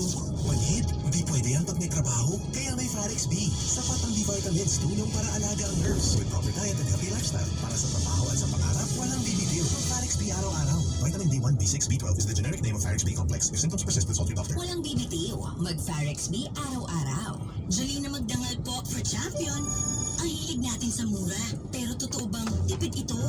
puso. Manhid, hindi pwede yan pag may trabaho. Kaya may Farex B. Sapat ang D-vitamins, tulong para alaga ang nerves. With proper diet and healthy lifestyle. Para sa trabaho at sa pangarap, walang bibitiw. Ang Farex B araw-araw. Vitamin B1, B6, B12 is the generic name of Farex B complex. If symptoms persist, consult your doctor. Walang bibitiw. Mag-Farex B araw-araw. Jolene na magdangal po for champion. Ang hilig natin sa mura. Pero totoo bang tipid ito?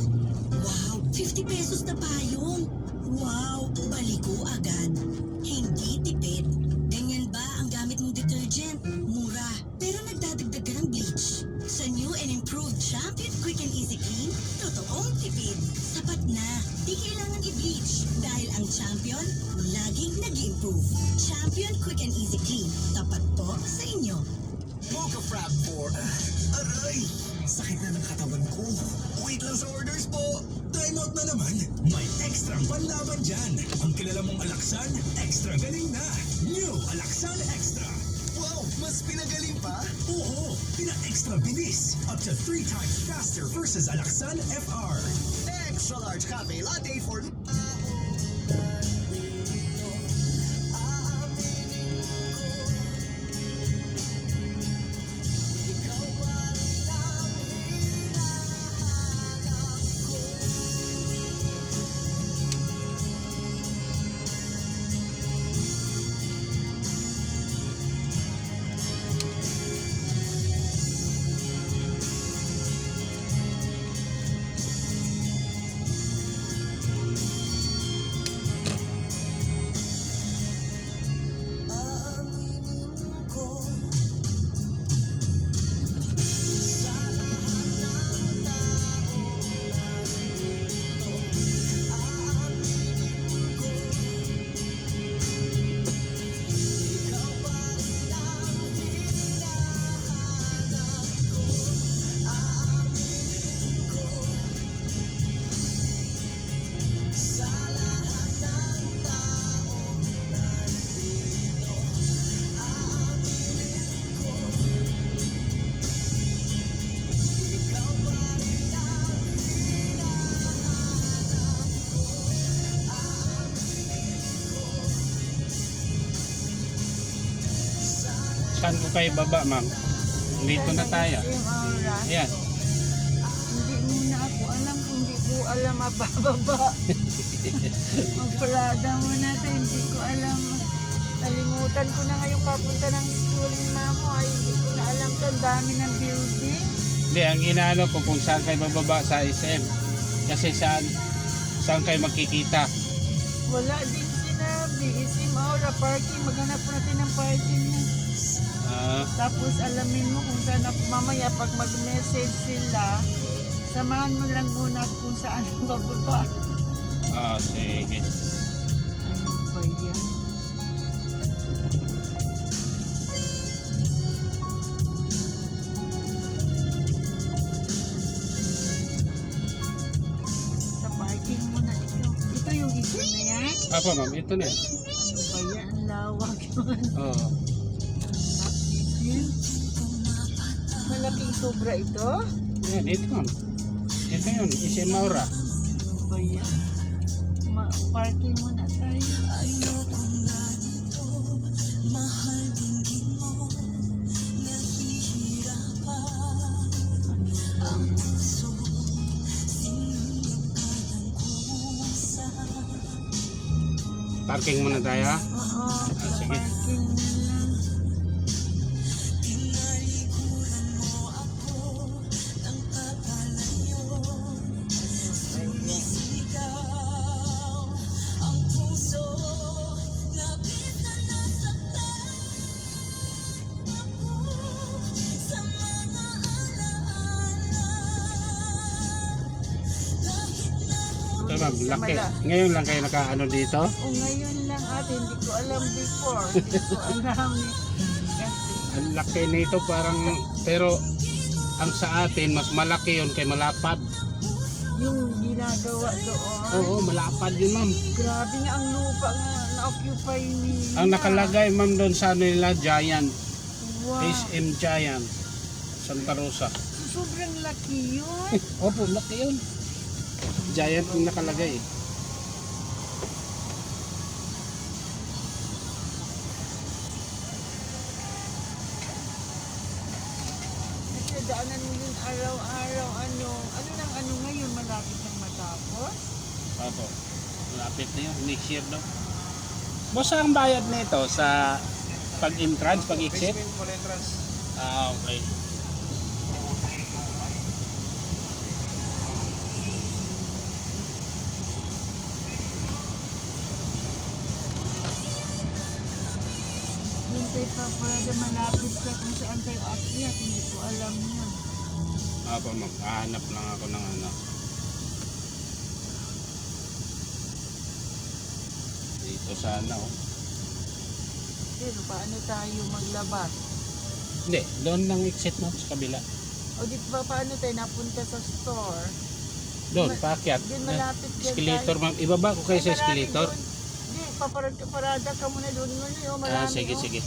Wow, 50 pesos na payong. Wow, baliko agad. Hindi tipid. Ganyan ba ang gamit mong detergent? Mura, pero nagdadagdag ka ng bleach. Sa new and improved Champion Quick and Easy Clean, totoong tipid. Sapat na, di kailangan i-bleach. Dahil ang Champion, laging nag-improve. Champion Quick and Easy Clean, tapat po sa inyo. Mocha Frap for... aray! Sakit na ng katawan ko. Wait lang sa orders po. Time out na naman. May extrang panlaban dyan. Ang kilala mong Alaksan, extra galing na. New Alaksan Extra. Wow, mas pinagaling pa? Oo, pina-extra bilis. Up to 3 times faster versus Alaksan FR. Extra large cafe latte for... Saan ko kayo baba, ma'am? Dito na tayo. Ayan. Hindi muna ako alam kung hindi ko alam mabababa. Magparada muna tayo, hindi ko alam. Nalimutan ko na ngayon papunta ng school ni Mamo ay hindi ko na alam ka dami ng building. Hindi, ang inaano ko kung saan kayo bababa sa SM. Kasi saan kayo makikita. Wala din sinabi. Isim Aura Parking, maghanap po natin ng parking niya. Tapos alamin mo kung saan ako mamaya pag mag-message sila, samahan mo lang muna kung saan bababa. Sige. Ano ba yan? Sa parking mo na ito. Ito yung isa na yan? Apo, ma'am, ito na. Ano ba yan? Ang lawak yun. Oo. Malaking sobra ito? Yan, ito, ma'am. Ito yun, SM Aura. Ano ba yan? Parking muna tayo. Parking muna tayo, ha? Oo, Sige. parking lang. Ito, ma'am, laki. Ngayon lang kayo nakaano dito? O ngayon lang ate, hindi ko alam before. Hindi ko alam. Kasi Ang laki nito parang, pero ang sa atin, mas malaki yun kay malapad. yung ginagawa doon. Oo, malapad yun, ma'am. Grabe nga ang lupa nga na-occupy nila. Ang nakalagay, ma'am, doon sa ano nila, Giant. Wow. SM Giant. Santa Rosa. Sobrang laki yun. Opo, laki yun. Giant yung nakalagay. pinagdaanan mo yun araw-araw. Ano nang ano ngayon, malapit nang matapos? Opo. Malapit na yun. Next year daw. Boss, ang bayad nito sa pag-entrance, pag-exit? Ah, okay. Hintay pa para malapit ka kung saan tayo akyat. Hindi ko alam yun. Opo, ma'am. Hahanap lang ako ng ano. Dito sana, oh. Pero paano tayo maglabas? Hindi, doon lang exit mo sa kabila. O di ba paano tayo napunta sa store? Doon, paakyat. Doon malapit dyan Escalator, tayo. ma'am. Ibaba ko kayo sa Ay, marami escalator. doon. Hindi, parada ka muna doon. Marami, Ah, sige, oh. sige.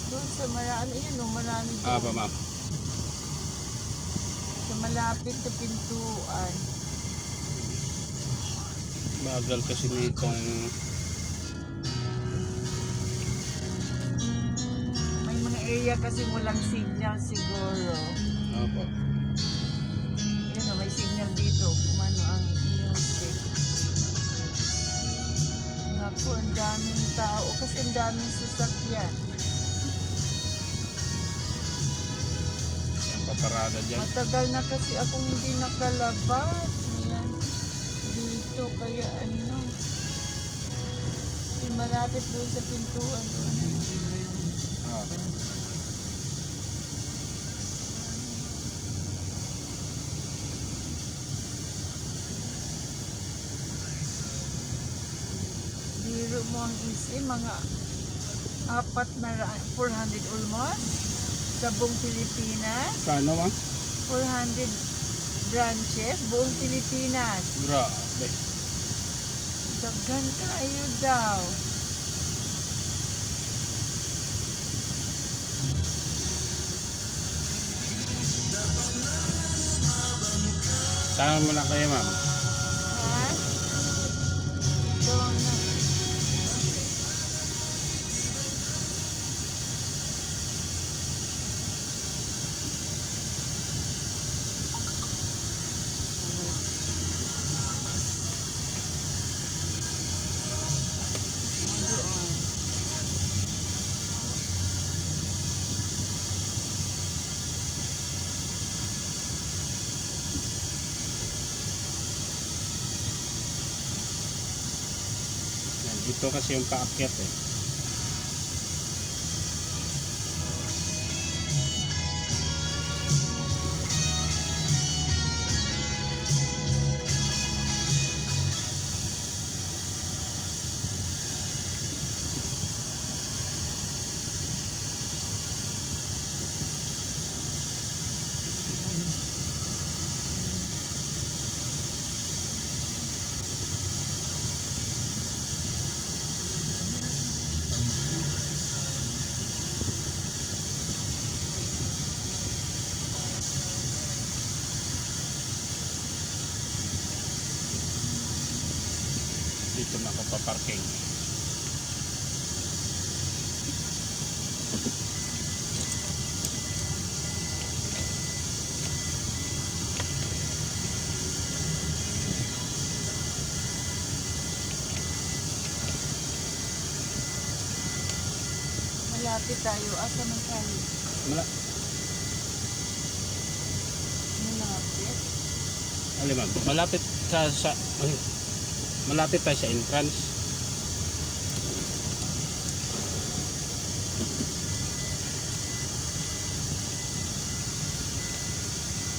Doon sa marami, yun o, marami doon. Ah, pa, ma'am. Sa malapit sa pintuan. Bagal kasi nitong... May mga area kasi walang signal siguro. Opo. Yun o, may signal dito kung ano ang music. Naku, ang daming tao kasi ang daming sasakyan. Ang paparada dyan. Matagal na kasi akong hindi nakalabas. Yan. Dito, kaya ano. Malapit doon sa pintuan doon. Ah. Biro mo ang isi, mga 400 almost sa buong Pilipinas. Kano, ma'am? 400 branches, buong Pilipinas. Grabe. Daghan kayo daw. Saan mo na kayo, ma'am? Ha? Doon na. Doon. Yan, dito kasi yung paakyat eh. Dito na ako paparking. Malapit tayo. Asa man tayo? Mala- Malapit. Ali, ma'am. Malapit malapit tayo sa entrance.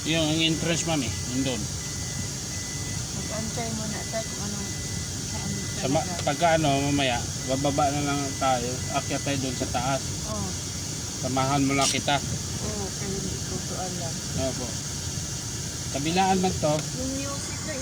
Yung ang entrance, ma'am eh. Nandun. Mag-antay muna tayo kung anong saan talaga. Pagka ano, mamaya, bababa na lang tayo. Akyat tayo doon sa taas. Oh, Samahan mo lang kita. oh, kaya hindi ko to alam. Opo. Kabilaan man to. Yung music na